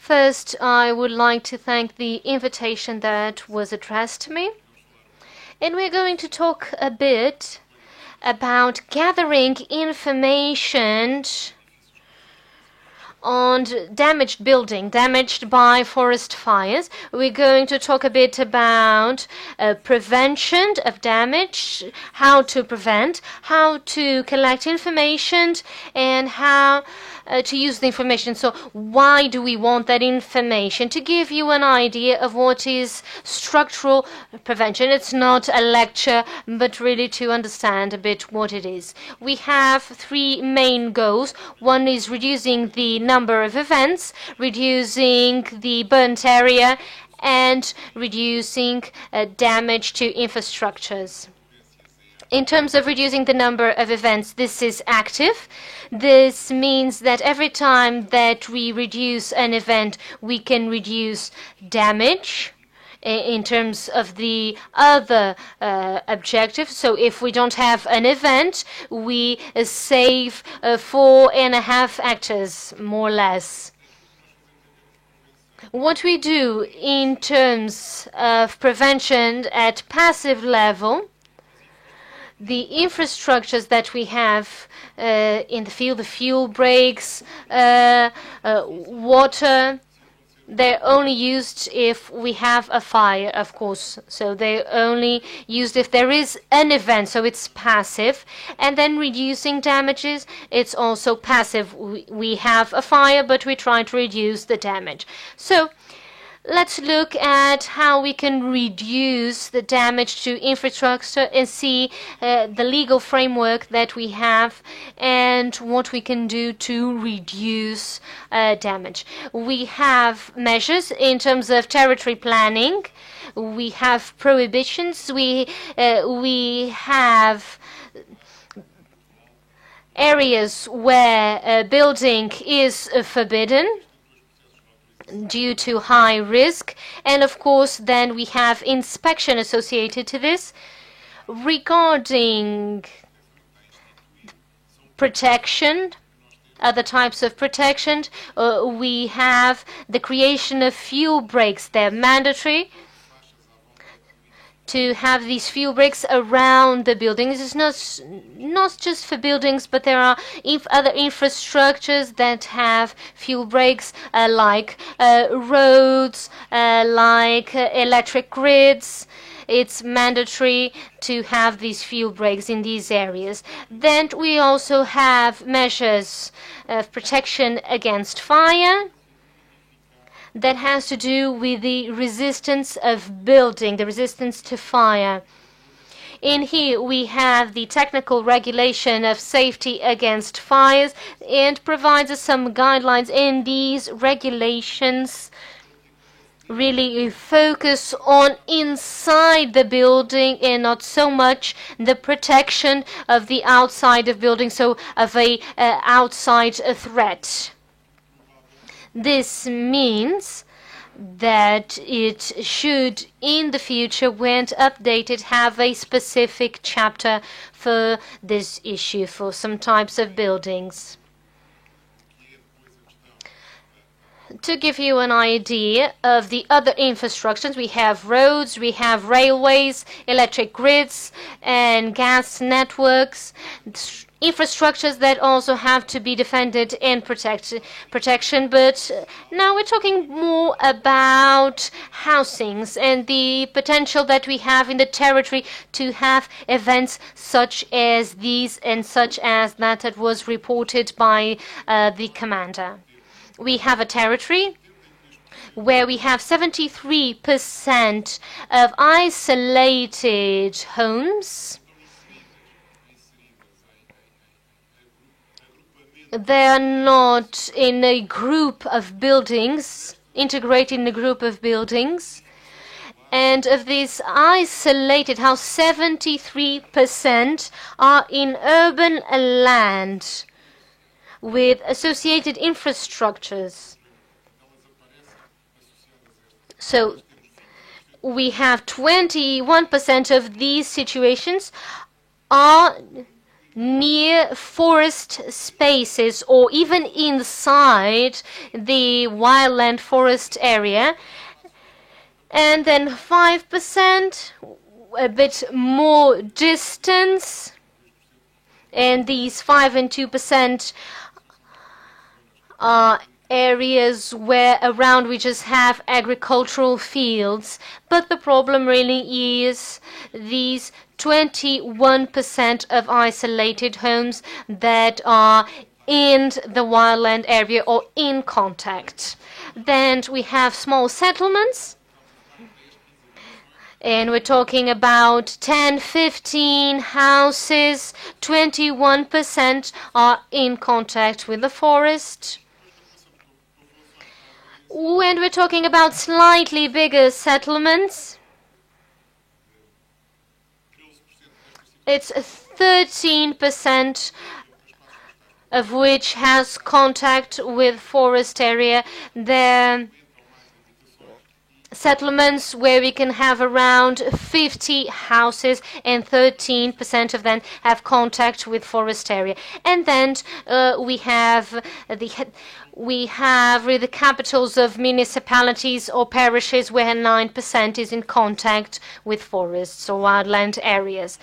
First, I would like to thank the invitation that was addressed to me. And we're going to talk a bit about gathering information on damaged building, damaged by forest fires. We're going to talk a bit about prevention of damage, how to prevent, how to collect information, and how to use the information. So why do we want that information? To give you an idea of what is structural prevention. It's not a lecture, but really to understand a bit what it is. We have three main goals. One is reducing the number of events, reducing the burnt area, and reducing damage to infrastructures. In terms of reducing the number of events, this is active. This means that every time that we reduce an event, we can reduce damage in terms of the other objective. So if we don't have an event, we save 4.5 hectares, more or less. What we do in terms of prevention at passive level, the infrastructures that we have in the field, the fuel breaks, water, they're only used if we have a fire, of course. So they're only used if there is an event, so it's passive. And then reducing damages, it's also passive. We have a fire, but we try to reduce the damage. So let's look at how we can reduce the damage to infrastructure and see the legal framework that we have and what we can do to reduce damage. We have measures in terms of territory planning. We have prohibitions. We have areas where building is forbidden due to high risk, and of course then we have inspection associated to this. Regarding protection, other types of protection, we have the creation of fuel breaks. They're mandatory to have these fuel breaks around the buildings. It's not just for buildings, but there are other infrastructures that have fuel breaks, like roads, like electric grids. It's mandatory to have these fuel breaks in these areas. Then we also have measures of protection against fire. That has to do with the resistance of building, the resistance to fire. In here we have the technical regulation of safety against fires and provides us some guidelines. And these regulations really focus on inside the building and not so much the protection of the outside of building, so of a outside threat. This means that it should, in the future, when updated, have a specific chapter for this issue, for some types of buildings. To give you an idea of the other infrastructures, we have roads, we have railways, electric grids, and gas networks. Infrastructures that also have to be defended and protection, but now we're talking more about housings and the potential that we have in the territory to have events such as these and such as that was reported by the commander. We have a territory where we have 73% of isolated homes. They are not in a group of buildings, integrated in a group of buildings. And of these isolated houses, 73% are in urban land with associated infrastructures. So we have 21% of these situations are near forest spaces or even inside the wildland forest area, and then 5% a bit more distance, and these 5 and 2% are areas where around we just have agricultural fields. But the problem really is these 21% of isolated homes that are in the wildland area or in contact. Then we have small settlements, and we're talking about 10, 15 houses, 21% are in contact with the forest. When we're talking about slightly bigger settlements, it's 13% of which has contact with forest area. They're settlements where we can have around 50 houses, and 13% of them have contact with forest area. And then we have the capitals of municipalities or parishes where 9% is in contact with forests or wildland areas.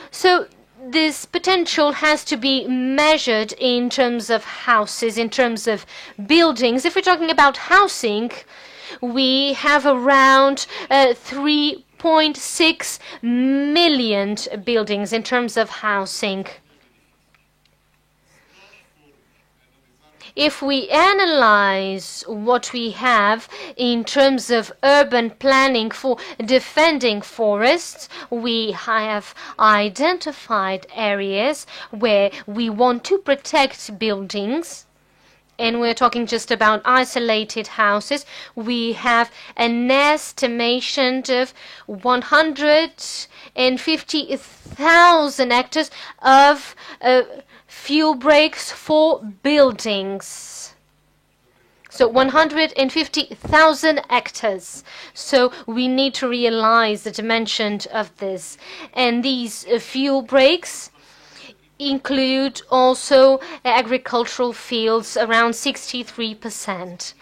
So this potential has to be measured in terms of houses, in terms of buildings. If we're talking about housing, we have around 3.6 million buildings in terms of housing. If we analyze what we have in terms of urban planning for defending forests, we have identified areas where we want to protect buildings. And we're talking just about isolated houses. We have an estimation of 150,000 hectares of fuel breaks for buildings. So 150,000 hectares. So we need to realize the dimension of this. And these fuel breaks include also agricultural fields, around 63%.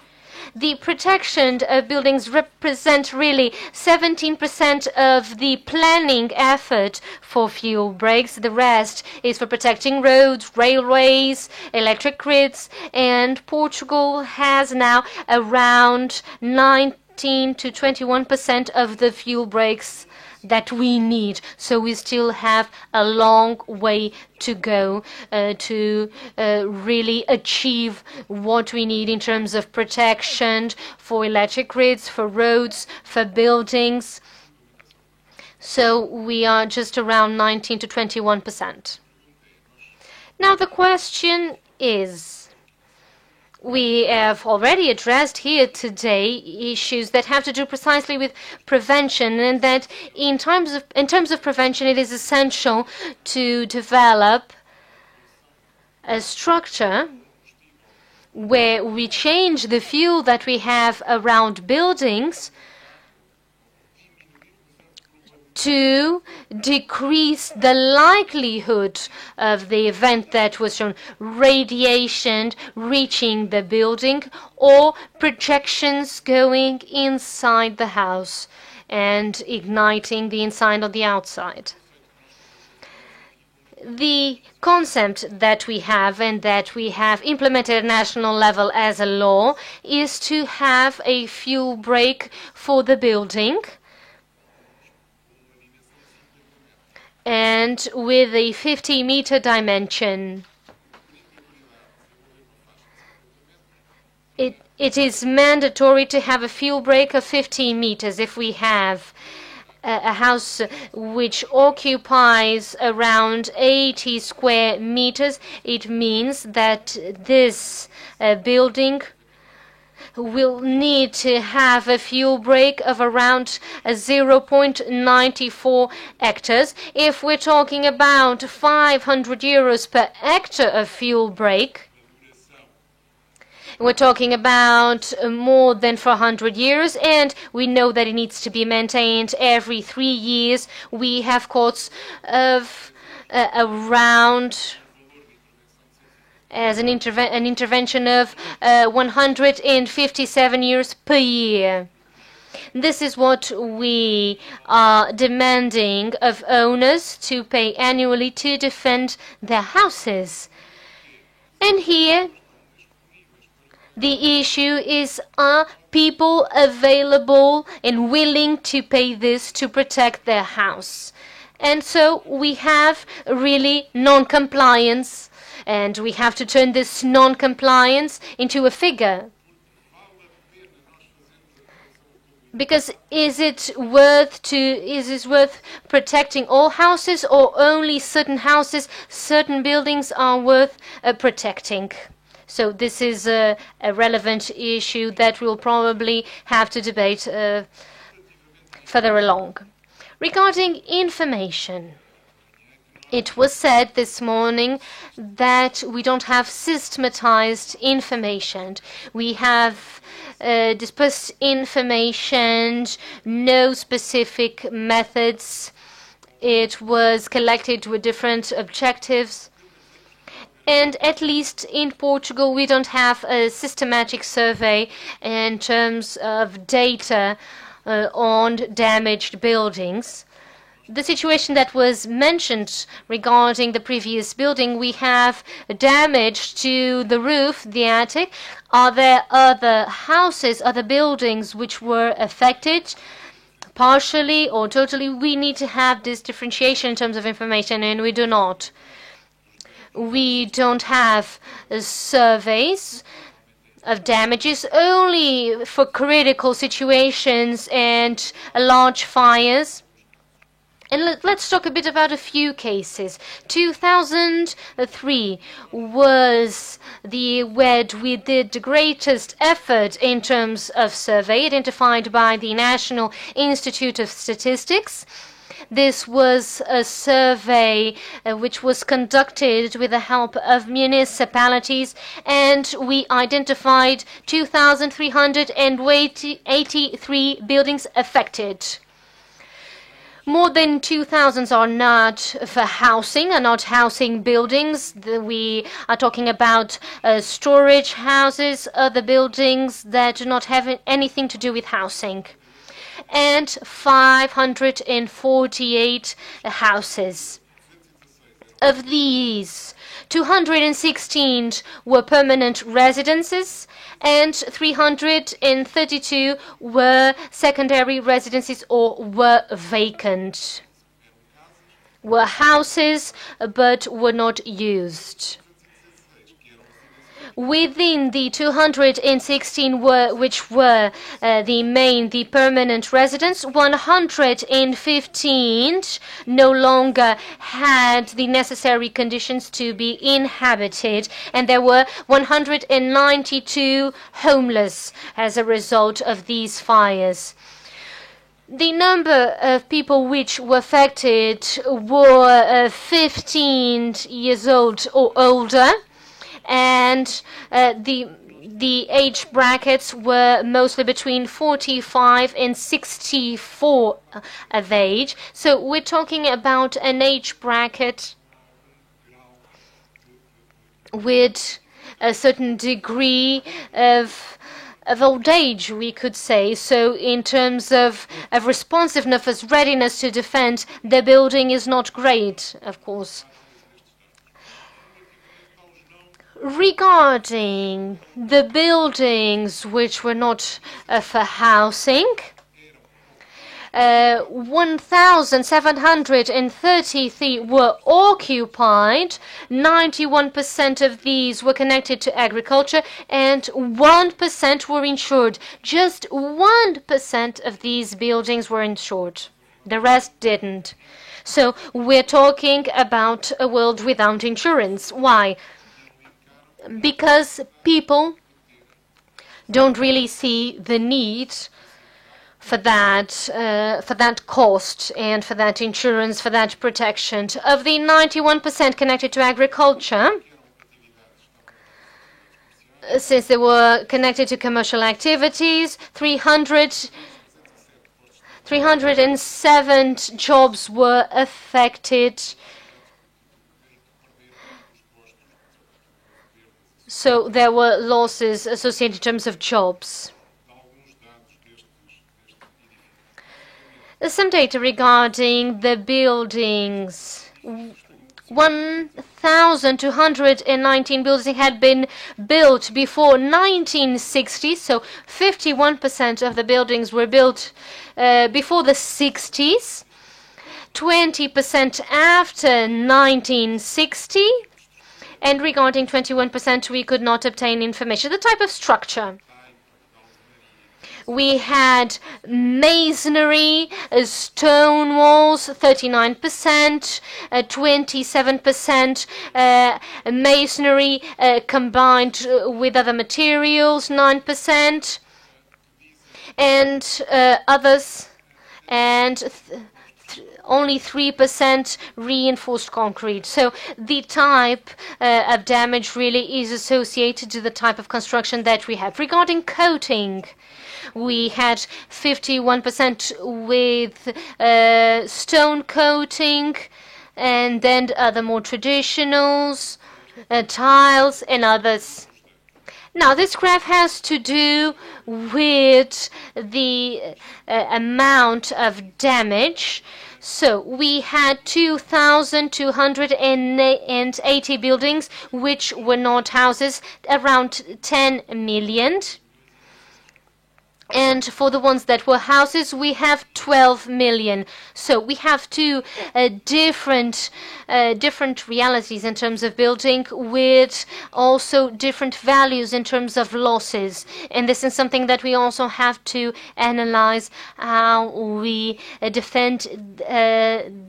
The protection of buildings represent really 17% of the planning effort for fuel breaks. The rest is for protecting roads, railways, electric grids, and Portugal has now around 19 to 21% of the fuel breaks that we need. So we still have a long way to go to really achieve what we need in terms of protection for electric grids, for roads, for buildings. So we are just around 19 to 21%. Now the question is, we have already addressed here today issues that have to do precisely with prevention, and that in terms of prevention, it is essential to develop a structure where we change the fuel that we have around buildings to decrease the likelihood of the event that was shown, radiation reaching the building or projections going inside the house and igniting the inside or the outside. The concept that we have and that we have implemented at national level as a law is to have a fuel break for the building, and with a 50-meter dimension. It is mandatory to have a fuel break of 15 meters. If we have a house which occupies around 80 square meters, it means that this building will need to have a fuel break of around 0.94 hectares. If we're talking about 500 euros per hectare of fuel break, we're talking about more than 400 years, and we know that it needs to be maintained every 3 years. We have costs of around as an intervention of 157 years per year. This is what we are demanding of owners to pay annually to defend their houses. And here, the issue is, are people available and willing to pay this to protect their house? And so we have really non-compliance, and we have to turn this non-compliance into a figure. Because is it worth protecting all houses, or only certain houses, certain buildings are worth protecting? So this is a relevant issue that we'll probably have to debate further along. Regarding information, it was said this morning that we don't have systematized information. We have dispersed information, no specific methods. It was collected with different objectives. And at least in Portugal, we don't have a systematic survey in terms of data on damaged buildings. The situation that was mentioned regarding the previous building, we have damage to the roof, the attic. Are there other houses, other buildings which were affected? Partially or totally? We need to have this differentiation in terms of information, and we do not. We don't have surveys of damages, only for critical situations and large fires. And let's talk a bit about a few cases. 2003 was the year where we did the greatest effort in terms of survey, identified by the National Institute of Statistics. This was a survey which was conducted with the help of municipalities, and we identified 2,383 buildings affected. More than 2,000 are not for housing, are not housing buildings. We are talking about storage houses, other buildings that do not have anything to do with housing. And 548 houses. Of these, 216 were permanent residences and 332 were secondary residences or were vacant. Were houses but were not used. Within the 216 which were the permanent residents, 115 no longer had the necessary conditions to be inhabited, and there were 192 homeless as a result of these fires. The number of people which were affected were 15 years old or older, and the age brackets were mostly between 45 and 64 of age. So we're talking about an age bracket with a certain degree of old age, we could say. So in terms of responsiveness, readiness to defend, the building is not great, of course. Regarding the buildings which were not for housing, 1,733 were occupied, 91% of these were connected to agriculture, and 1% were insured. Just 1% of these buildings were insured. The rest didn't. So we're talking about a world without insurance. Why? Because people don't really see the need for that cost and for that insurance, for that protection. Of the 91% connected to agriculture, since they were connected to commercial activities, 307 jobs were affected So there were losses associated in terms of jobs. Some data regarding the buildings. 1,219 buildings had been built before 1960, so 51% of the buildings were built before the 60s, 20% after 1960, and regarding 21% we could not obtain information. The type of structure. We had masonry, stone walls, 39%, 27% masonry combined with other materials, 9%, and others, and only 3% reinforced concrete. So the type of damage really is associated to the type of construction that we have. Regarding coating, we had 51% with stone coating, and then other more traditionals, tiles and others. Now this graph has to do with the amount of damage. So we had 2,280 buildings which were not houses, around 10 million. And for the ones that were houses, we have 12 million. So we have two different realities in terms of building, with also different values in terms of losses. And this is something that we also have to analyze, how we defend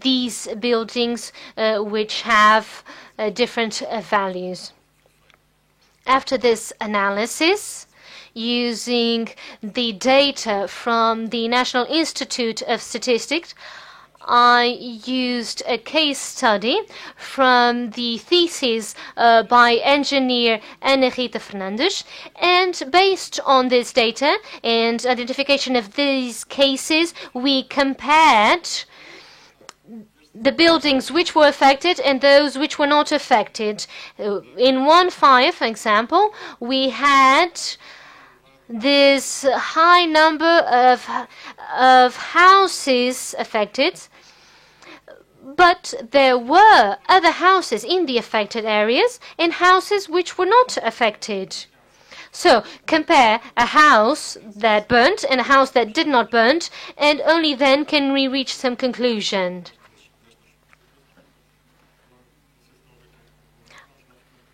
these buildings which have different values. After this analysis, using the data from the National Institute of Statistics, I used a case study from the thesis by engineer Ana Rita Fernandes, and based on this data and identification of these cases, we compared the buildings which were affected and those which were not affected. In 1.5, for example, we had this high number of houses affected, but there were other houses in the affected areas and houses which were not affected. So compare a house that burnt and a house that did not burn, and only then can we reach some conclusion.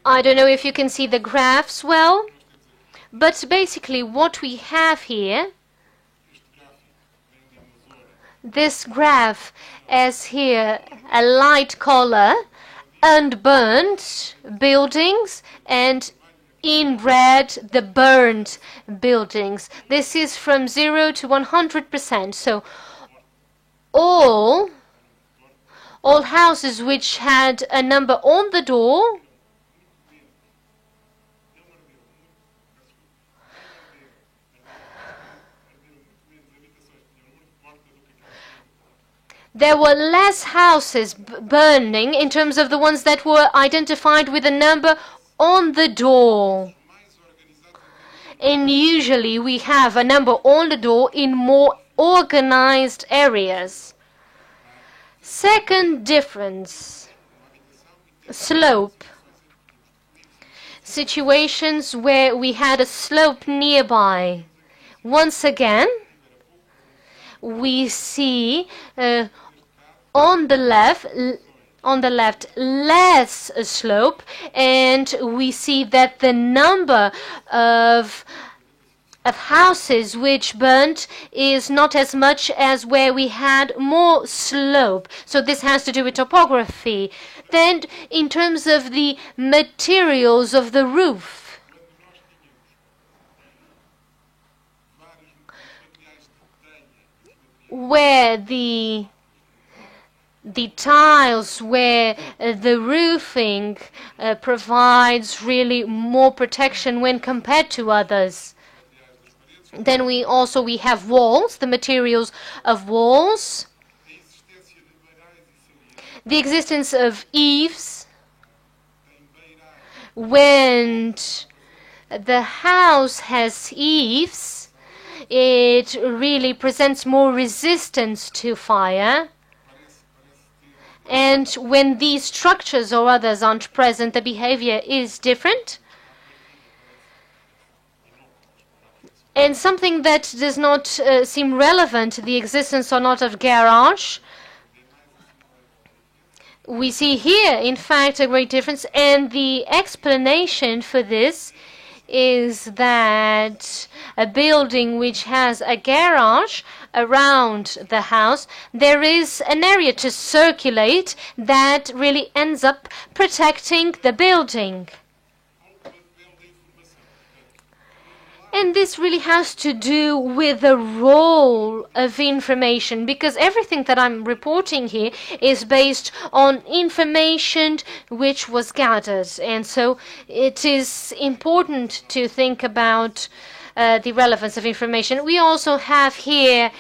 I don't know if you can see the graphs well. But basically what we have here, this graph has here a light color, unburned buildings, and in red the burned buildings. This is from 0 to 100%. So all houses which had a number on the door there were less houses burning in terms of the ones that were identified with a number on the door. And usually we have a number on the door in more organized areas. Second difference, slope. Situations where we had a slope nearby. Once again, we see on the left less slope, and we see that the number of houses which burnt is not as much as where we had more slope. So this has to do with topography. Then in terms of the materials of the roof, where the tiles, where the roofing provides really more protection when compared to others. Then we have walls, the materials of walls, the existence of eaves, When the house has eaves, it really presents more resistance to fire. And when these structures or others aren't present, the behavior is different. And something that does not seem relevant, the existence or not of garage, we see here, in fact, a great difference. And the explanation for this is that a building which has a garage around the house, there is an area to circulate that really ends up protecting the building. And this really has to do with the role of information, because everything that I'm reporting here is based on information which was gathered. And so it is important to think about the relevance of information. We also have here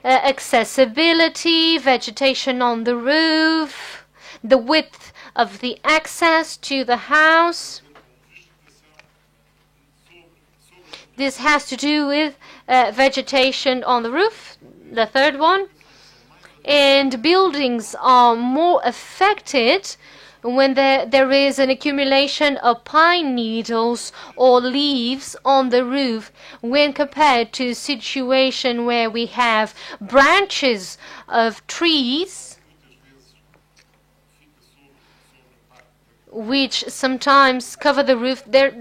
accessibility, vegetation on the roof, the width of the access to the house. This has to do with vegetation on the roof, the third one. And buildings are more affected when there is an accumulation of pine needles or leaves on the roof when compared to a situation where we have branches of trees, which sometimes cover the roof. There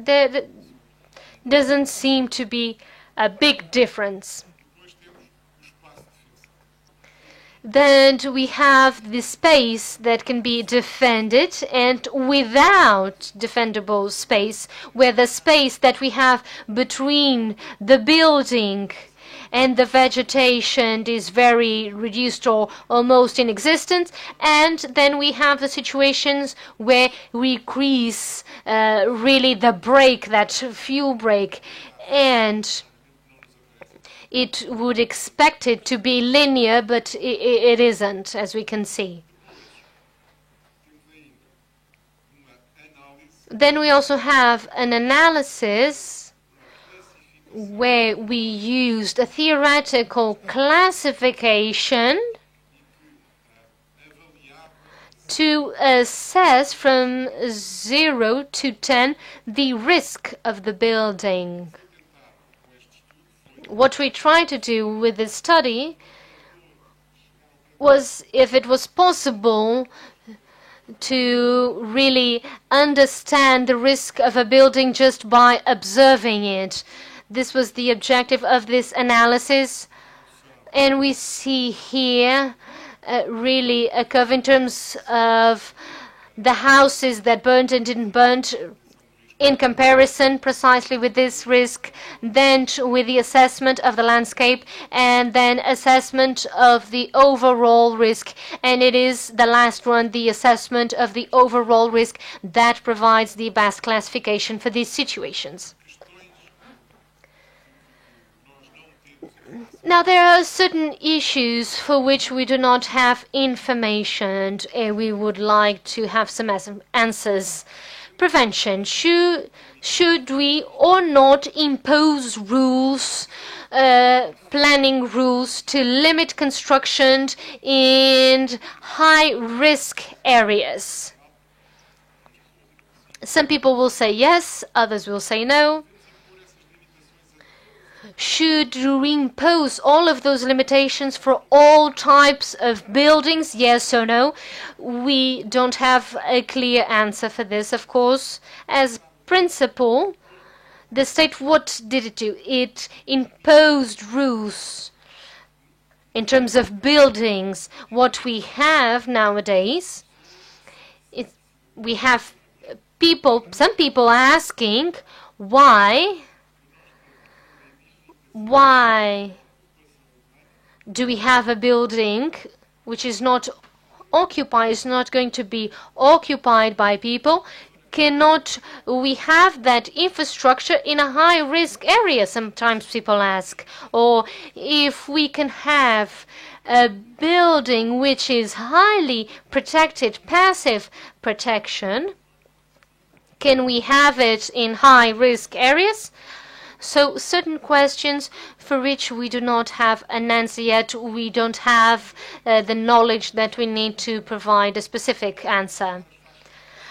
doesn't seem to be a big difference. Then we have the space that can be defended, and without defendable space, where the space that we have between the building and the vegetation is very reduced or almost in existence. And then we have the situations where we increase really the brake, that fuel brake, and it would expect it to be linear, but it isn't, as we can see. Then we also have an analysis where we used a theoretical classification to assess from 0 to 10 the risk of the building. What we tried to do with this study was, if it was possible, to really understand the risk of a building just by observing it. This was the objective of this analysis. And we see here really a curve in terms of the houses that burned and didn't burn in comparison precisely with this risk, then with the assessment of the landscape, and then assessment of the overall risk. And it is the last one, the assessment of the overall risk, that provides the best classification for these situations. Now, there are certain issues for which we do not have information, and we would like to have some answers. Prevention. Should we or not impose rules, planning rules, to limit construction in high-risk areas? Some people will say yes, others will say no. Should we impose all of those limitations for all types of buildings? Yes or no? We don't have a clear answer for this, of course. As principle, the state, what did it do? It imposed rules in terms of buildings. What we have nowadays, we have some people asking why do we have a building which is not occupied, is not going to be occupied by people? Cannot we have that infrastructure in a high-risk area, sometimes people ask. Or if we can have a building which is highly protected, passive protection, Can we have it in high-risk areas? So certain questions for which we do not have an answer yet. We don't have the knowledge that we need to provide a specific answer.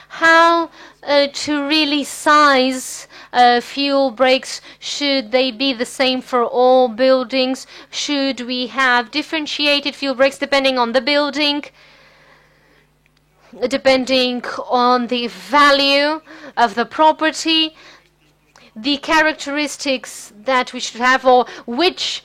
How to really size fuel breaks? Should they be the same for all buildings? Should we have differentiated fuel breaks depending on the building? Depending on the value of the property, the characteristics that we should have, or which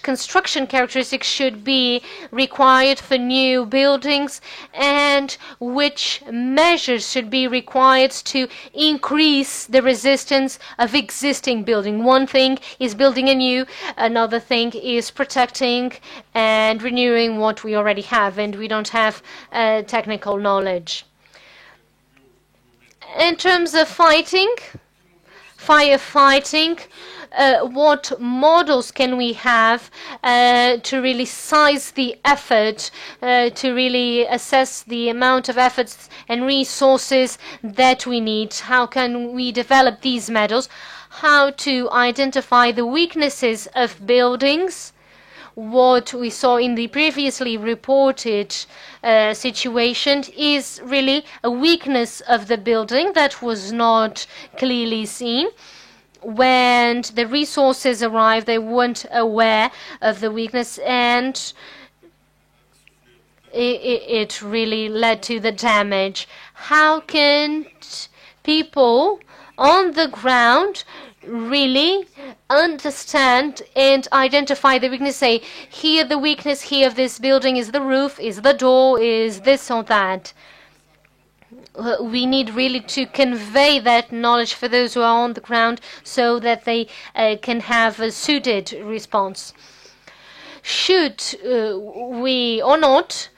construction characteristics should be required for new buildings, and which measures should be required to increase the resistance of existing building. One thing is building a new, another thing is protecting and renewing what we already have, and we don't have technical knowledge. In terms of firefighting, what models can we have to really size the effort, to really assess the amount of efforts and resources that we need? How can we develop these models? How to identify the weaknesses of buildings? What we saw in the previously reported situation is really a weakness of the building that was not clearly seen. When the resources arrived, they weren't aware of the weakness, and it really led to the damage. How can people on the ground really understand and identify the weakness? Say, here the weakness here of this building is the roof, is the door, is this or that. We need really to convey that knowledge for those who are on the ground so that they can have a suited response. Should we or not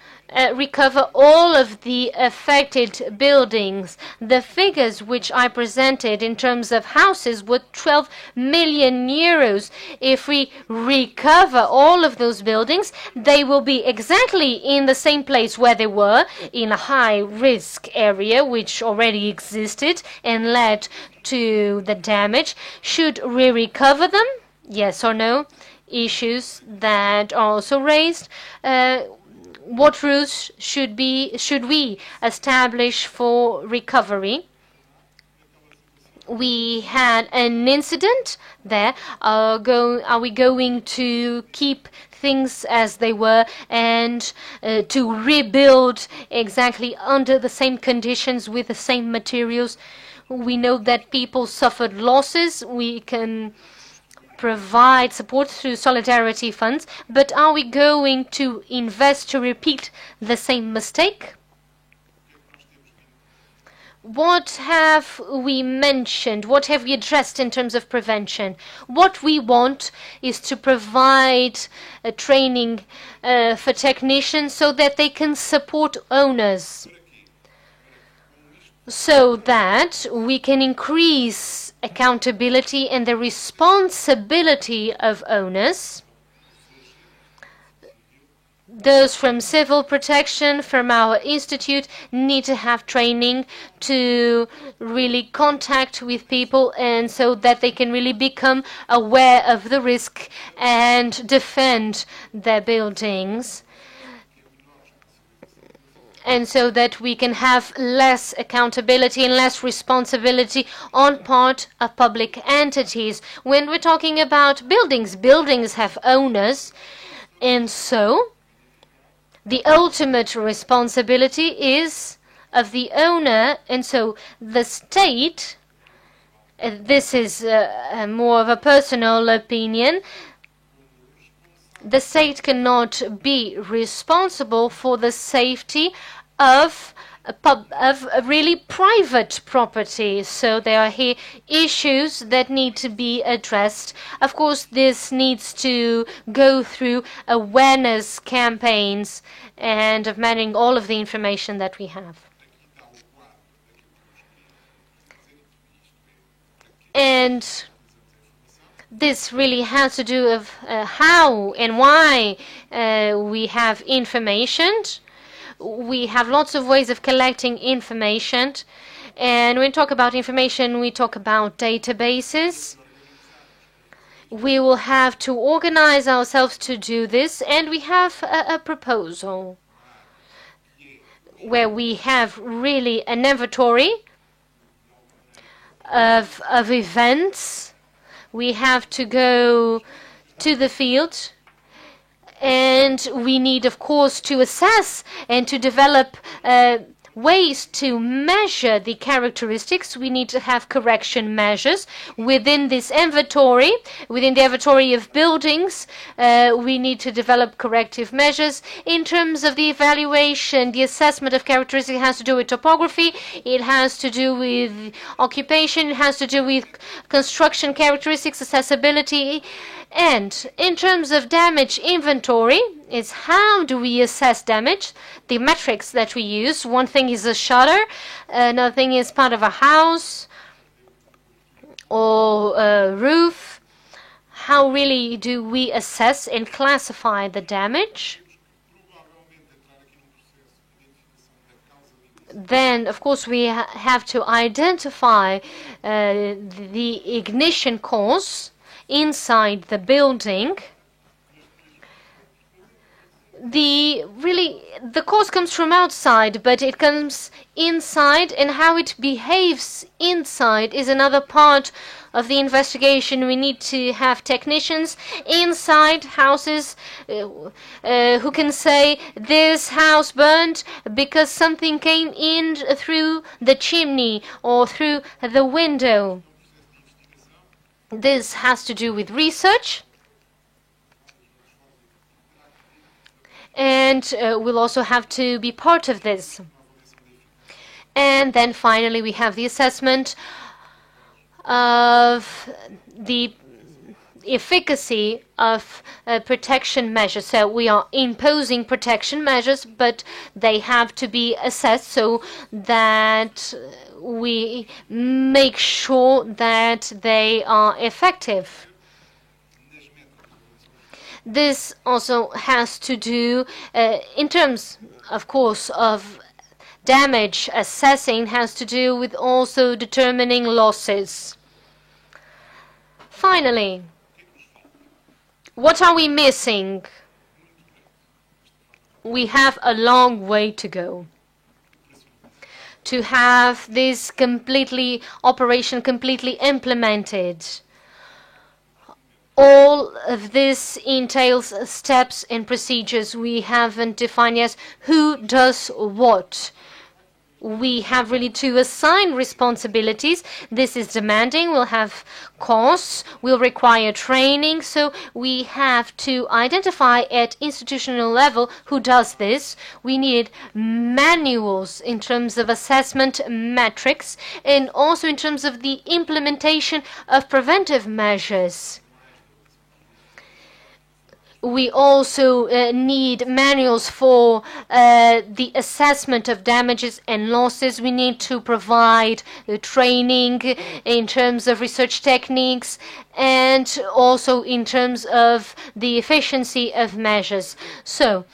recover all of the affected buildings? The figures which I presented in terms of houses were 12 million euros. If we recover all of those buildings, they will be exactly in the same place where they were, in a high-risk area which already existed and led to the damage. Should we recover them? Yes or no? Issues that are also raised. What rules should we establish for recovery? We had an incident there. Are we going to keep things as they were and to rebuild exactly under the same conditions with the same materials? We know that people suffered losses. We can provide support through solidarity funds, but are we going to invest to repeat the same mistake? What have we mentioned? What have we addressed in terms of prevention? What we want is to provide training for technicians so that they can support owners, so that we can increase accountability and the responsibility of owners. Those from civil protection, from our institute, need to have training to really contact with people, and so that they can really become aware of the risk and defend their buildings. And so that we can have less accountability and less responsibility on part of public entities. When we're talking about buildings, buildings have owners, and so the ultimate responsibility is of the owner, and so the state, this is more of a personal opinion, the state cannot be responsible for the safety of really private property. So there are here issues that need to be addressed. Of course, this needs to go through awareness campaigns and of managing all of the information that we have. And this really has to do with how and why we have information. We have lots of ways of collecting information, And when we talk about information, we talk about databases. We will have to organize ourselves to do this, and we have a proposal where we have really an inventory of events. We have to go to the field, and we need, of course, to assess and to develop ways to measure the characteristics. We need to have correction measures within this inventory, within the inventory of buildings. We need to develop corrective measures. In terms of the evaluation, the assessment of characteristics has to do with topography, it has to do with occupation, it has to do with construction characteristics, accessibility. And in terms of damage inventory, is how do we assess damage? The metrics that we use. One thing is a shutter, another thing is part of a house or a roof. How really do we assess and classify the damage? Then, of course, we have to identify the ignition cause inside the building. The cause comes from outside, but it comes inside, and how it behaves inside is another part of the investigation. We need to have technicians inside houses who can say this house burned because something came in through the chimney or through the window. This has to do with research, and we'll also have to be part of this. And then finally we have the assessment of the efficacy of protection measures. So we are imposing protection measures, but they have to be assessed so that we make sure that they are effective. This also has to do, in terms, of course, of damage assessing, has to do with also determining losses. Finally, what are we missing? We have a long way to go to have this operation completely implemented. All of this entails steps and procedures. We haven't defined yet who does what. We have really to assign responsibilities. This is demanding, will have costs, will require training, so we have to identify at institutional level who does this. We need manuals in terms of assessment metrics and also in terms of the implementation of preventive measures. We also need manuals for the assessment of damages and losses. We need to provide training in terms of research techniques and also in terms of the efficiency of measures. So,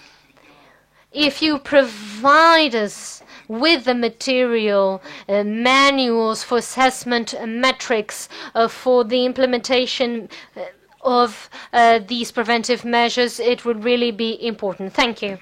if you provide us with the material, manuals for assessment metrics for the implementation of these preventive measures, it would really be important. Thank you.